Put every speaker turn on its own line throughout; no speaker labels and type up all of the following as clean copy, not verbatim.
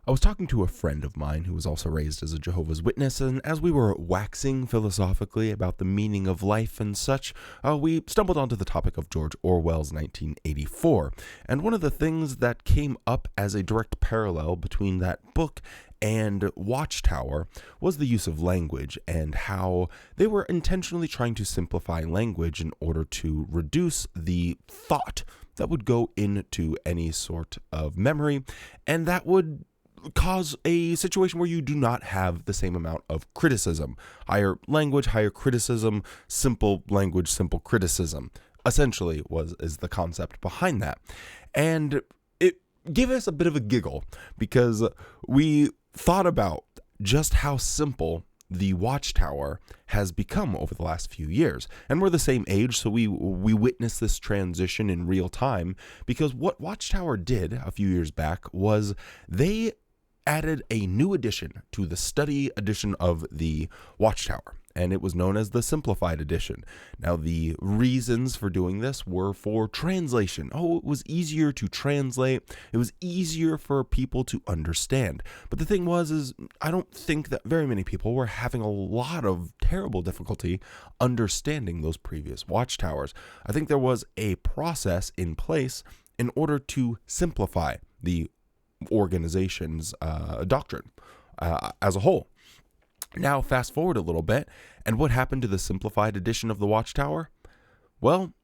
I was talking to a friend of mine who was also raised as a Jehovah's Witness, and as we were waxing philosophically about the meaning of life and such, we stumbled onto the topic of George Orwell's 1984. And one of the things that came up as a direct parallel between that book and Watchtower was the use of language and how they were intentionally trying to simplify language in order to reduce the thought that would go into any sort of memory, and that would cause a situation where you do not have the same amount of criticism. Higher language, higher criticism, simple language, simple criticism, essentially is the concept behind that. And it gave us a bit of a giggle because we thought about just how simple the Watchtower has become over the last few years. And we're the same age, so we witnessed this transition in real time, because what Watchtower did a few years back was they added a new addition to the study edition of the Watchtower, and it was known as the Simplified Edition. Now, the reasons for doing this were for translation. It was easier to translate. It was easier for people to understand. But the thing is I don't think that very many people were having a lot of terrible difficulty understanding those previous Watchtowers. I think there was a process in place in order to simplify the organization's doctrine as a whole. Now, fast forward a little bit, and what happened to the simplified edition of the Watchtower? Well,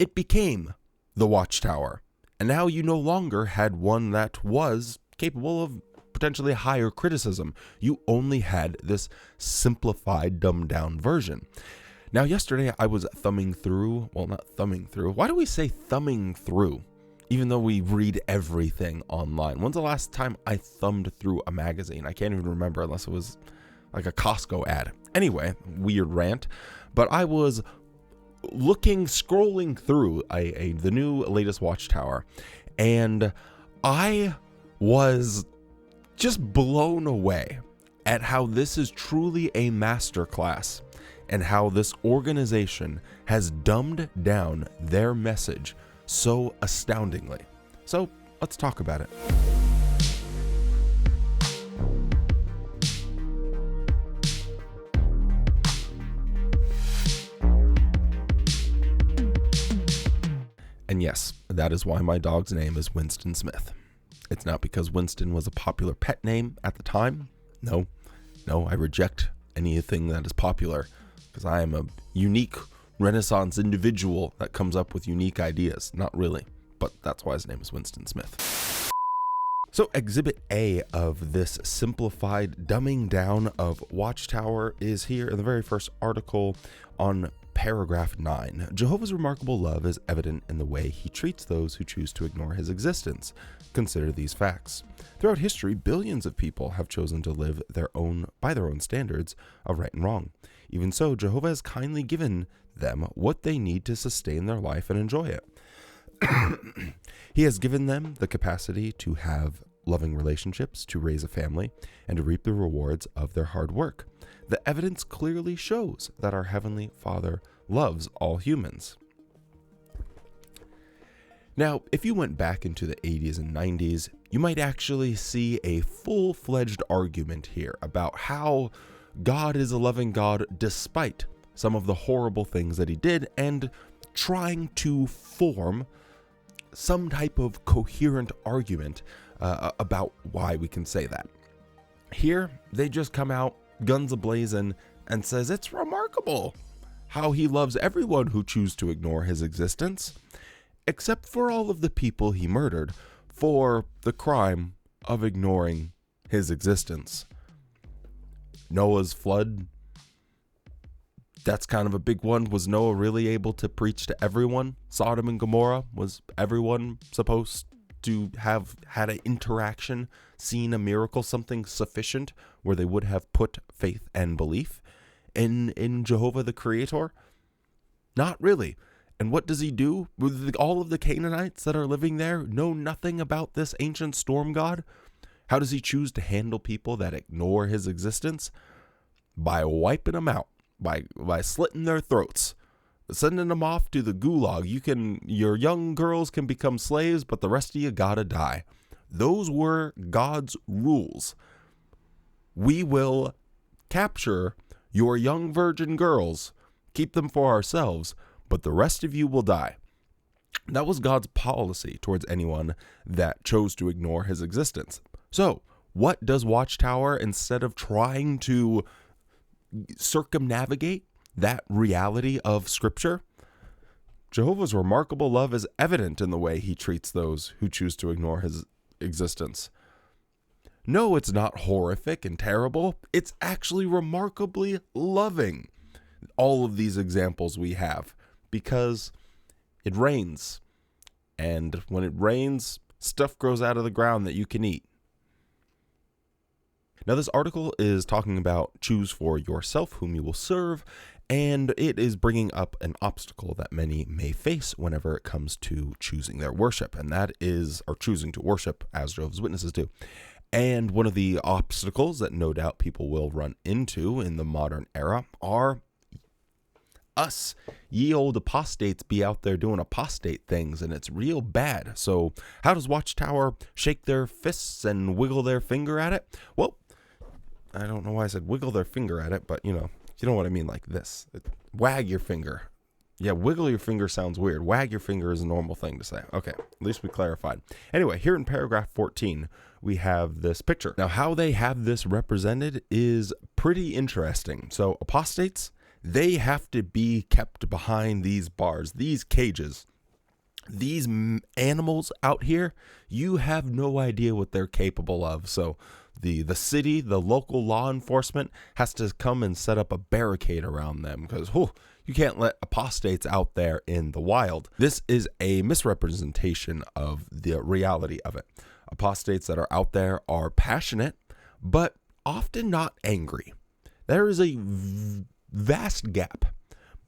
it became the Watchtower, and now you no longer had one that was capable of potentially higher criticism. You only had this simplified, dumbed-down version. Now, yesterday I was thumbing through, why do we say thumbing through? Even though we read everything online. When's the last time I thumbed through a magazine? I can't even remember unless it was like a Costco ad. Anyway, weird rant. But I was scrolling through the new latest Watchtower, and I was just blown away at how this is truly a masterclass and how this organization has dumbed down their message so astoundingly. So let's talk about it. And yes, that is why my dog's name is Winston Smith. It's not because Winston was a popular pet name at the time. No, I reject anything that is popular because I am a unique Renaissance individual that comes up with unique ideas. Not really, but that's why his name is Winston Smith. So Exhibit A of this simplified dumbing down of Watchtower is here in the very first article on paragraph 9. Jehovah's remarkable love is evident in the way he treats those who choose to ignore his existence. Consider these facts. Throughout history, billions of people have chosen to live by their own standards of right and wrong. Even so, Jehovah has kindly given them what they need to sustain their life and enjoy it. He has given them the capacity to have loving relationships, to raise a family, and to reap the rewards of their hard work. The evidence clearly shows that our Heavenly Father loves all humans. Now, if you went back into the 80s and 90s, you might actually see a full-fledged argument here about how God is a loving God despite some of the horrible things that he did, and trying to form some type of coherent argument about why we can say that. Here, they just come out guns a-blazing and says it's remarkable how he loves everyone who choose to ignore his existence, except for all of the people he murdered for the crime of ignoring his existence. Noah's flood, that's kind of a big one. Was Noah really able to preach to everyone? Sodom and Gomorrah, was everyone supposed to have had an interaction, seen a miracle, something sufficient where they would have put faith and belief in Jehovah the Creator? Not really. And what does he do? All of the Canaanites that are living there know nothing about this ancient storm god. How does he choose to handle people that ignore his existence? By wiping them out, by slitting their throats, sending them off to the gulag. Your young girls can become slaves, but the rest of you gotta die. Those were God's rules. We will capture your young virgin girls, keep them for ourselves, but the rest of you will die. That was God's policy towards anyone that chose to ignore his existence. So, what does Watchtower, instead of trying to circumnavigate that reality of Scripture? Jehovah's remarkable love is evident in the way he treats those who choose to ignore his existence. No, it's not horrific and terrible. It's actually remarkably loving. All of these examples we have, because it rains. And when it rains, stuff grows out of the ground that you can eat. Now, this article is talking about choose for yourself whom you will serve, and it is bringing up an obstacle that many may face whenever it comes to choosing their worship, and that is, or choosing to worship as Jehovah's Witnesses do. And one of the obstacles that no doubt people will run into in the modern era are us. Ye old apostates be out there doing apostate things, and it's real bad. So how does Watchtower shake their fists and wiggle their finger at it? Well, I don't know why I said wiggle their finger at it, but you know what I mean, like this. Wag your finger. Yeah, wiggle your finger sounds weird. Wag your finger is a normal thing to say. Okay, at least we clarified. Anyway, here in paragraph 14, we have this picture. Now, how they have this represented is pretty interesting. So, apostates, they have to be kept behind these bars, these cages. These animals out here, you have no idea what they're capable of. So, the city, the local law enforcement has to come and set up a barricade around them because you can't let apostates out there in the wild. This is a misrepresentation of the reality of it. Apostates that are out there are passionate, but often not angry. There is a vast gap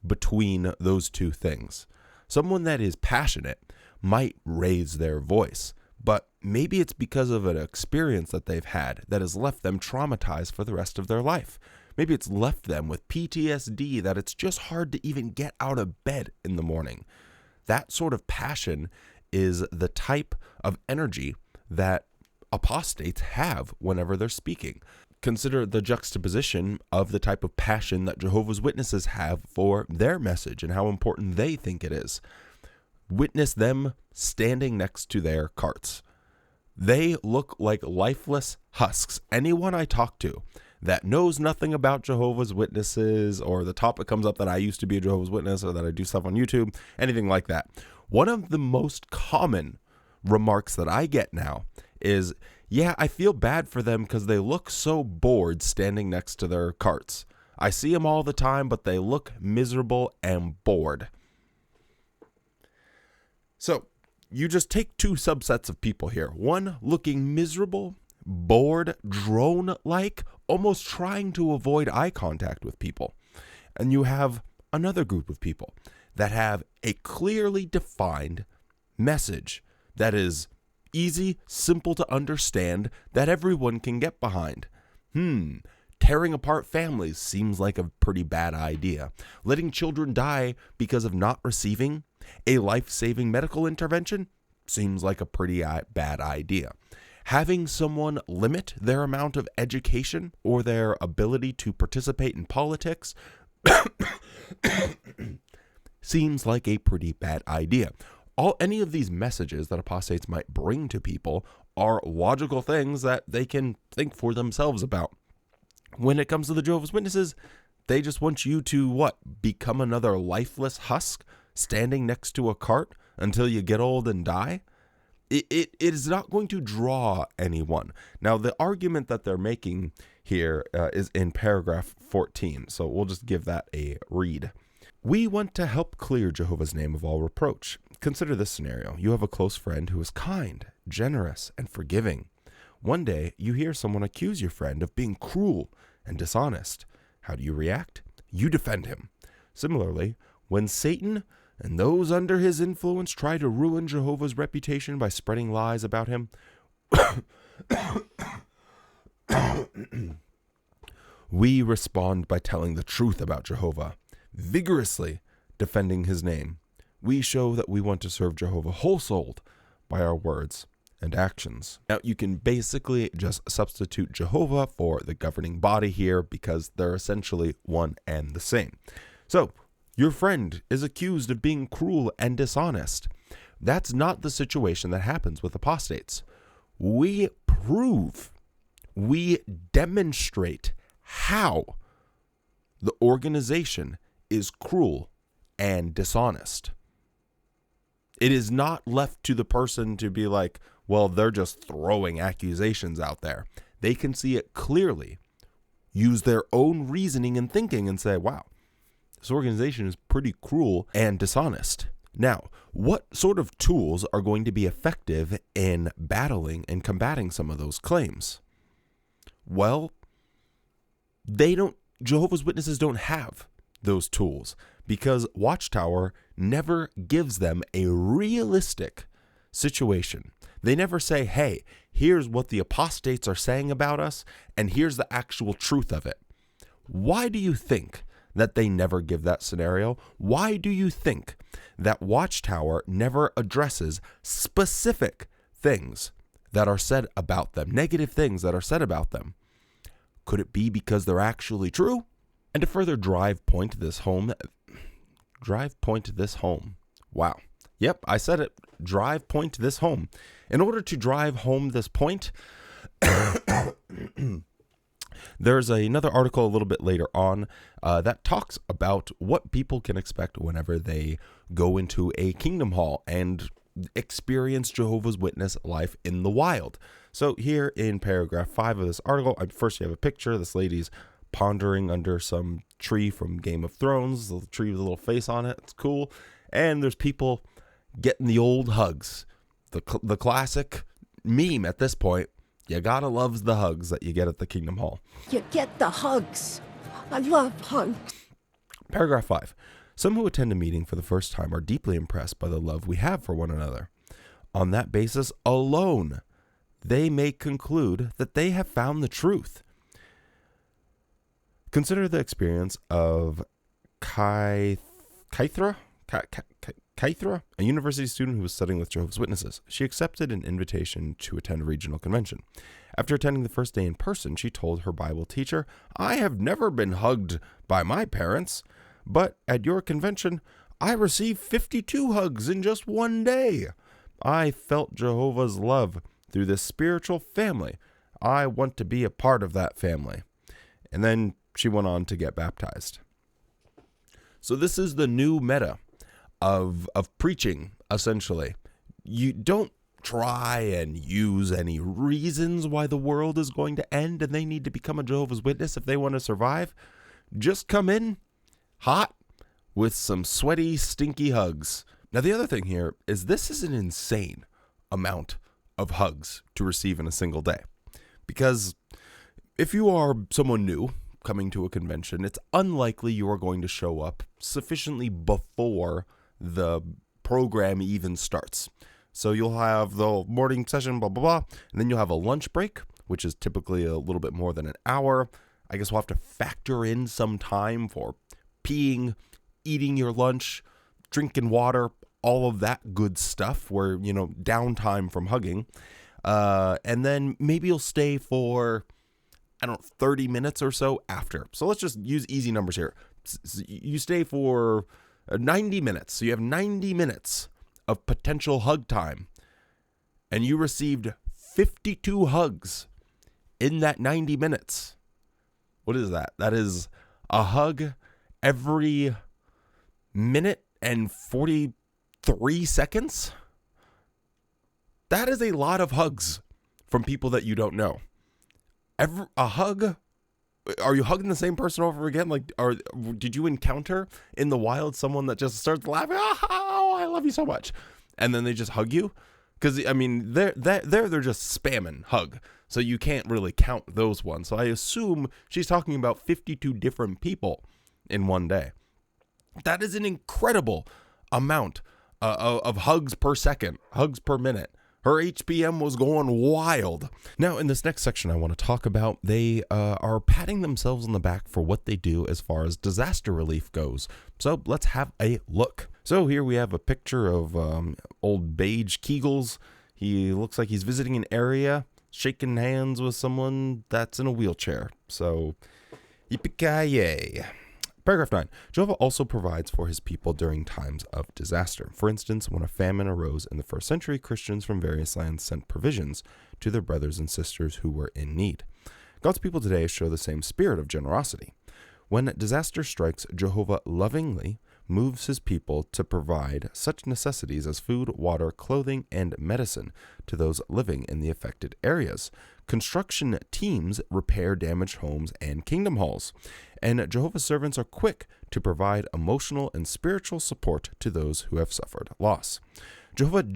between those two things. Someone that is passionate might raise their voice, but maybe it's because of an experience that they've had that has left them traumatized for the rest of their life. Maybe it's left them with PTSD that it's just hard to even get out of bed in the morning. That sort of passion is the type of energy that apostates have whenever they're speaking. Consider the juxtaposition of the type of passion that Jehovah's Witnesses have for their message and how important they think it is. Witness them standing next to their carts. They look like lifeless husks. Anyone I talk to that knows nothing about Jehovah's Witnesses, or the topic comes up that I used to be a Jehovah's Witness, or that I do stuff on YouTube, anything like that. One of the most common remarks that I get now is, yeah, I feel bad for them because they look so bored standing next to their carts. I see them all the time, but they look miserable and bored. So you just take two subsets of people here. One looking miserable, bored, drone-like, almost trying to avoid eye contact with people. And you have another group of people that have a clearly defined message that is easy, simple to understand, that everyone can get behind. Tearing apart families seems like a pretty bad idea. Letting children die because of not receiving a life-saving medical intervention seems like a pretty bad idea. Having someone limit their amount of education or their ability to participate in politics seems like a pretty bad idea. Any of these messages that apostates might bring to people are logical things that they can think for themselves about. When it comes to the Jehovah's Witnesses, they just want you to, become another lifeless husk standing next to a cart until you get old and die? It is not going to draw anyone. Now, the argument that they're making here is in paragraph 14, so we'll just give that a read. We want to help clear Jehovah's name of all reproach. Consider this scenario. You have a close friend who is kind, generous, and forgiving. One day, you hear someone accuse your friend of being cruel and dishonest. How do you react? You defend him. Similarly, when Satan and those under his influence try to ruin Jehovah's reputation by spreading lies about him, we respond by telling the truth about Jehovah, vigorously defending his name. We show that we want to serve Jehovah whole-souled by our words and actions. Now, you can basically just substitute Jehovah for the governing body here because they're essentially one and the same. So, your friend is accused of being cruel and dishonest. That's not the situation that happens with apostates. We demonstrate how the organization is cruel and dishonest. It is not left to the person to be like, well, they're just throwing accusations out there. They can see it clearly, use their own reasoning and thinking and say, wow, this organization is pretty cruel and dishonest. Now, what sort of tools are going to be effective in battling and combating some of those claims? Well, Jehovah's Witnesses don't have those tools because Watchtower never gives them a realistic situation. They never say, hey, here's what the apostates are saying about us, and here's the actual truth of it. Why do you think that they never give that scenario? Why do you think that Watchtower never addresses specific things that are said about them, negative things that are said about them? Could it be because they're actually true? And to further drive point this home, wow. Yep, I said it, drive point this home. In order to drive home this point, there's another article a little bit later on that talks about what people can expect whenever they go into a kingdom hall and experience Jehovah's Witness life in the wild. So here in paragraph 5 of this article, first you have a picture. This lady's pondering under some tree from Game of Thrones. The tree with a little face on it. It's cool. And there's people getting the old hugs. The classic meme at this point. You gotta love the hugs that you get at the Kingdom Hall.
You get the hugs. I love hugs.
Paragraph 5. Some who attend a meeting for the first time are deeply impressed by the love we have for one another. On that basis alone, they may conclude that they have found the truth. Consider the experience of Kaithra, a university student who was studying with Jehovah's Witnesses. She accepted an invitation to attend a regional convention. After attending the first day in person, she told her Bible teacher, "I have never been hugged by my parents, but at your convention, I received 52 hugs in just one day. I felt Jehovah's love through this spiritual family. I want to be a part of that family." And then she went on to get baptized. So this is the new meta of preaching, essentially. You don't try and use any reasons why the world is going to end and they need to become a Jehovah's Witness if they want to survive. Just come in hot with some sweaty, stinky hugs. Now, the other thing here is this is an insane amount of hugs to receive in a single day. Because if you are someone new coming to a convention, it's unlikely you are going to show up sufficiently before the program even starts. So you'll have the morning session, blah, blah, blah, and then you'll have a lunch break, which is typically a little bit more than an hour. I guess we'll have to factor in some time for peeing, eating your lunch, drinking water, all of that good stuff where, downtime from hugging. And then maybe you'll stay for 30 minutes or so after. So let's just use easy numbers here. You stay for 90 minutes. So you have 90 minutes of potential hug time. And you received 52 hugs in that 90 minutes. What is that? That is a hug every minute and 43 seconds. That is a lot of hugs from people that you don't know. A hug? Are you hugging the same person over again? Did you encounter in the wild someone that just starts laughing? Oh, I love you so much, and then they just hug you? Because they're just spamming hug, so you can't really count those ones. So I assume she's talking about 52 different people in one day. That is an incredible amount of hugs per second, hugs per minute. Her HPM was going wild. Now, in this next section I want to talk about, they are patting themselves on the back for what they do as far as disaster relief goes. So let's have a look. So here we have a picture of old beige Kegels. He looks like he's visiting an area, shaking hands with someone that's in a wheelchair. So, yippee-ki-yay. Paragraph 9. Jehovah also provides for his people during times of disaster. For instance, when a famine arose in the first century, Christians from various lands sent provisions to their brothers and sisters who were in need. God's people today show the same spirit of generosity. When disaster strikes, Jehovah lovingly moves his people to provide such necessities as food, water, clothing, and medicine to those living in the affected areas. Construction teams repair damaged homes and kingdom halls, and Jehovah's servants are quick to provide emotional and spiritual support to those who have suffered loss. Jehovah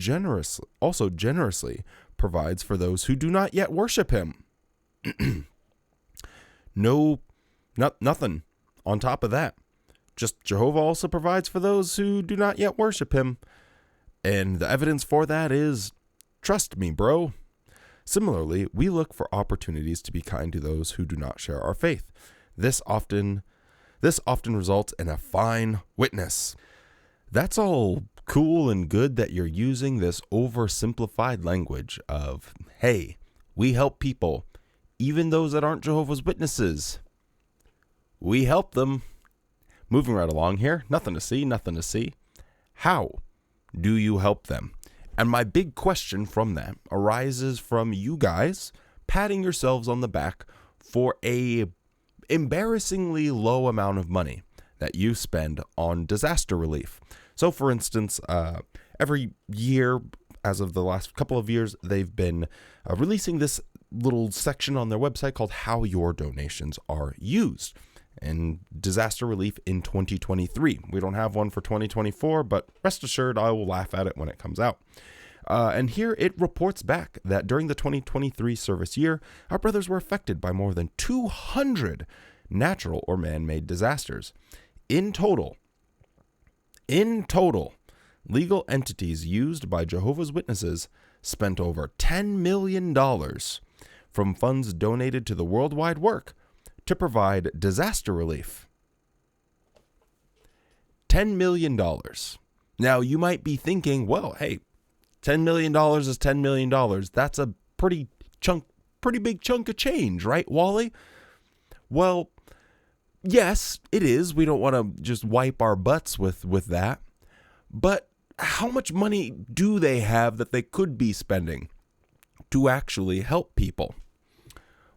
also generously provides for those who do not yet worship him. Nothing on top of that. Just Jehovah also provides for those who do not yet worship him. And the evidence for that is, trust me, bro. Similarly, we look for opportunities to be kind to those who do not share our faith. This often results in a fine witness. That's all cool and good that you're using this oversimplified language of, hey, we help people, even those that aren't Jehovah's Witnesses. We help them. Moving right along here, nothing to see. How do you help them? And my big question from that arises from you guys patting yourselves on the back for a embarrassingly low amount of money that you spend on disaster relief. So, for instance, every year, as of the last couple of years, they've been releasing this little section on their website called How Your Donations Are Used. And disaster relief in 2023. We don't have one for 2024, but rest assured I will laugh at it when it comes out. And here it reports back that during the 2023 service year, our brothers were affected by more than 200 natural or man-made disasters. In total, legal entities used by Jehovah's Witnesses spent over $10 million from funds donated to the worldwide work to provide disaster relief. $10 million. Now, you might be thinking, well, hey, $10 million is $10 million. That's a pretty big chunk of change, right, Wally? Well, yes, it is. We don't want to just wipe our butts with that. But how much money do they have that they could be spending to actually help people?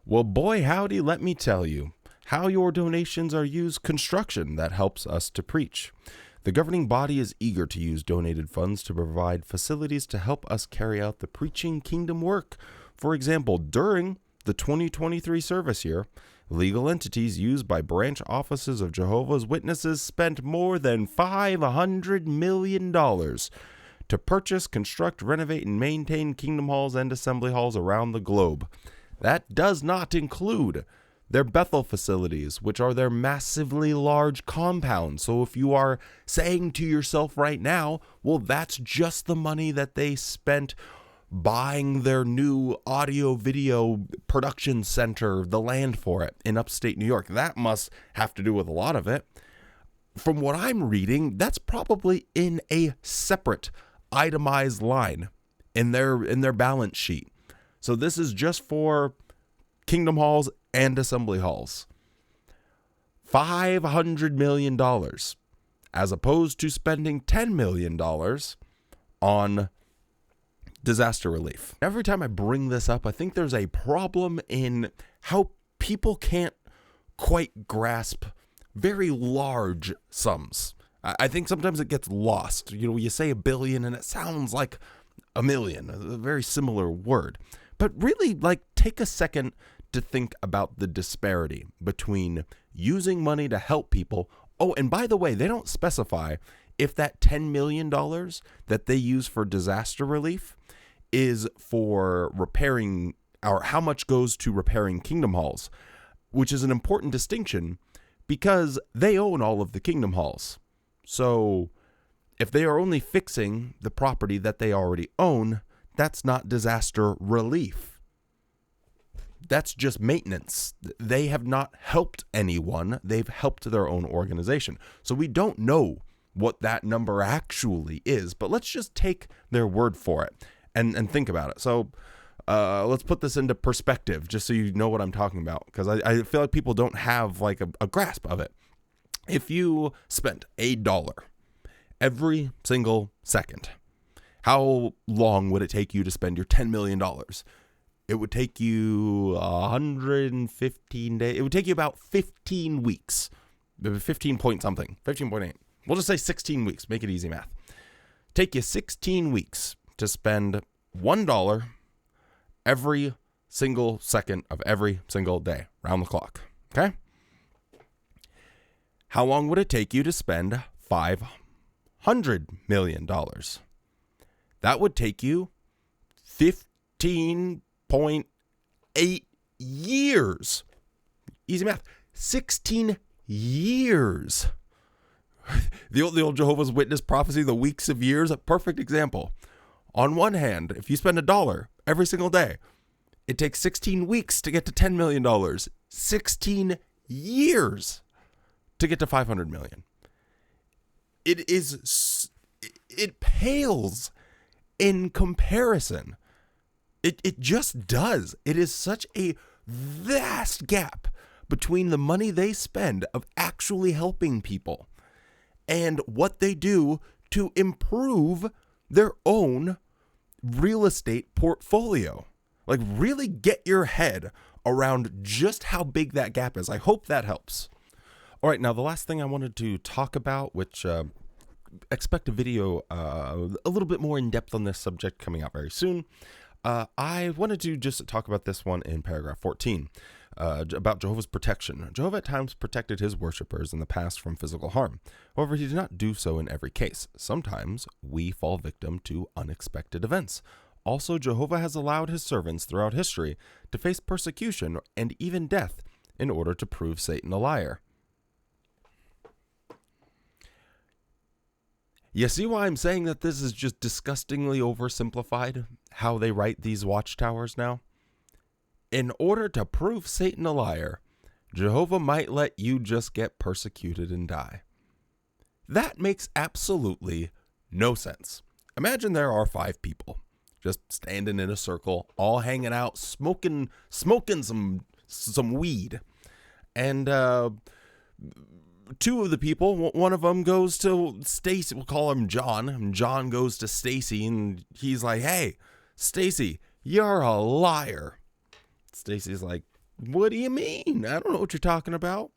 Well, boy, howdy, let me tell you. How Your Donations Are Used construction that helps us to preach. The governing body is eager to use donated funds to provide facilities to help us carry out the preaching kingdom work. For example, during the 2023 service year, legal entities used by branch offices of Jehovah's Witnesses spent more than $500 million to purchase, construct, renovate, and maintain kingdom halls and assembly halls around the globe. That does not include their Bethel facilities, which are their massively large compounds. So if you are saying to yourself right now, well, that's just the money that they spent buying their new audio-video production center, the land for it in upstate New York, that must have to do with a lot of it. From what I'm reading, that's probably in a separate itemized line in their balance sheet. So this is just for kingdom halls and assembly halls. $500 million as opposed to spending $10 million on disaster relief. Every time I bring this up, I think there's a problem in how people can't quite grasp very large sums. I think sometimes it gets lost. You know, you say $1 billion and it sounds like $1 million, a very similar word. But really, like, take a second to think about the disparity between using money to help people. Oh, and by the way, they don't specify if that $10 million that they use for disaster relief is for repairing, or how much goes to repairing kingdom halls, which is an important distinction because they own all of the kingdom halls. So if they are only fixing the property that they already own, that's not disaster relief. That's just maintenance. They have not helped anyone. They've helped their own organization. So we don't know what that number actually is, but let's just take their word for it. and think about it. So let's put this into perspective just so you know what I'm talking about, because I feel like people don't have like a grasp of it. If you spent $1 every single second, how long would it take you to spend your $10 million? It would take you 115 days. It would take you about 15 weeks. 15 point something. 15.8. We'll just say 16 weeks. Make it easy math. Take you 16 weeks to spend $1 every single second of every single day, round the clock. Okay? How long would it take you to spend $500 million? That would take you 15.8 years. Easy math. 16 years. The old Jehovah's Witness prophecy, the weeks of years, a perfect example. On one hand, if you spend $1 every single day, it takes 16 weeks to get to $10 million. 16 years to get to 500 million. It pales in comparison. It just does. It is such a vast gap between the money they spend of actually helping people and what they do to improve their own real estate portfolio. Like, really get your head around just how big that gap is. I hope that helps. All right, now the last thing I wanted to talk about, which expect a video a little bit more in depth on this subject coming out very soon. I wanted to just talk about this one in paragraph 14, about Jehovah's protection. Jehovah at times protected his worshipers in the past from physical harm. However, he did not do so in every case. Sometimes we fall victim to unexpected events. Also, Jehovah has allowed his servants throughout history to face persecution and even death in order to prove Satan a liar. You see why I'm saying that this is just disgustingly oversimplified, how they write these watchtowers now? In order to prove Satan a liar, Jehovah might let you just get persecuted and die. That makes absolutely no sense. Imagine there are 5 people just standing in a circle, all hanging out, smoking some weed. And 2 of the people, one of them goes to Stacy, we'll call him John, and John goes to Stacy, and he's like, "Hey, Stacy, you're a liar." Stacy's like, "What do you mean? I don't know what you're talking about."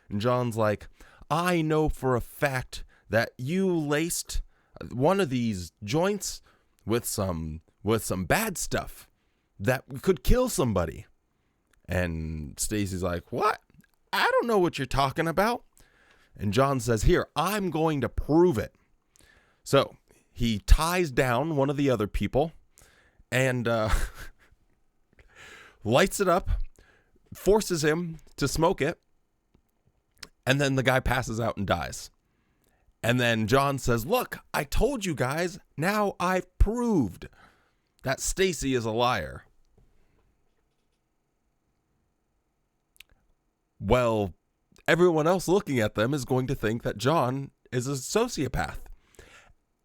And John's like, "I know for a fact that you laced one of these joints with some bad stuff that could kill somebody." And Stacy's like, "What? I don't know what you're talking about." And John says, "Here, I'm going to prove it." So he ties down one of the other people and lights it up, forces him to smoke it, and then the guy passes out and dies. And then John says, "Look, I told you guys, now I've proved that Stacy is a liar." Well, everyone else looking at them is going to think that John is a sociopath.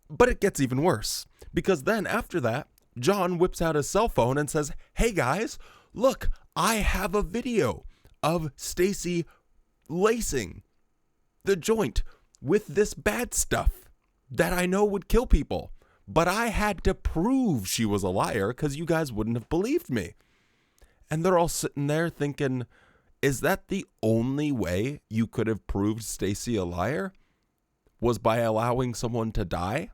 But it gets even worse, because then after that, John whips out his cell phone and says, "Hey guys, look, I have a video of Stacy lacing the joint with this bad stuff that I know would kill people. But I had to prove she was a liar because you guys wouldn't have believed me." And they're all sitting there thinking, is that the only way you could have proved Stacy a liar? Was by allowing someone to die?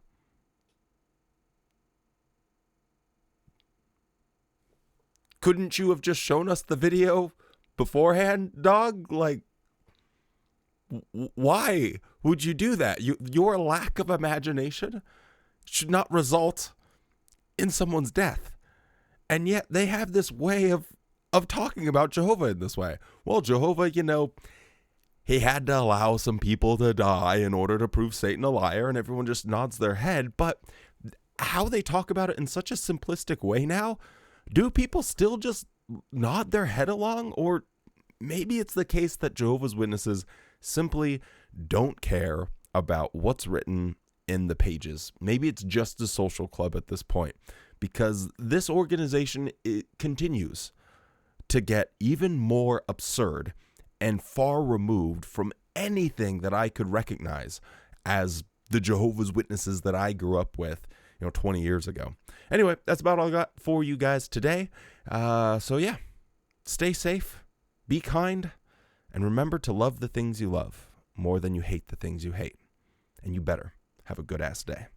Couldn't you have just shown us the video beforehand, dog? Like, why would you do that? Your lack of imagination should not result in someone's death. And yet they have this way of talking about Jehovah in this way. Well, Jehovah, he had to allow some people to die in order to prove Satan a liar, and everyone just nods their head. But how they talk about it in such a simplistic way now, do people still just nod their head along? Or maybe it's the case that Jehovah's Witnesses simply don't care about what's written in the pages. Maybe it's just a social club at this point. because this organization, it continues to get even more absurd and far removed from anything that I could recognize as the Jehovah's Witnesses that I grew up with, 20 years ago. Anyway, that's about all I got for you guys today. So yeah, stay safe, be kind, and remember to love the things you love more than you hate the things you hate. And you better have a good ass day.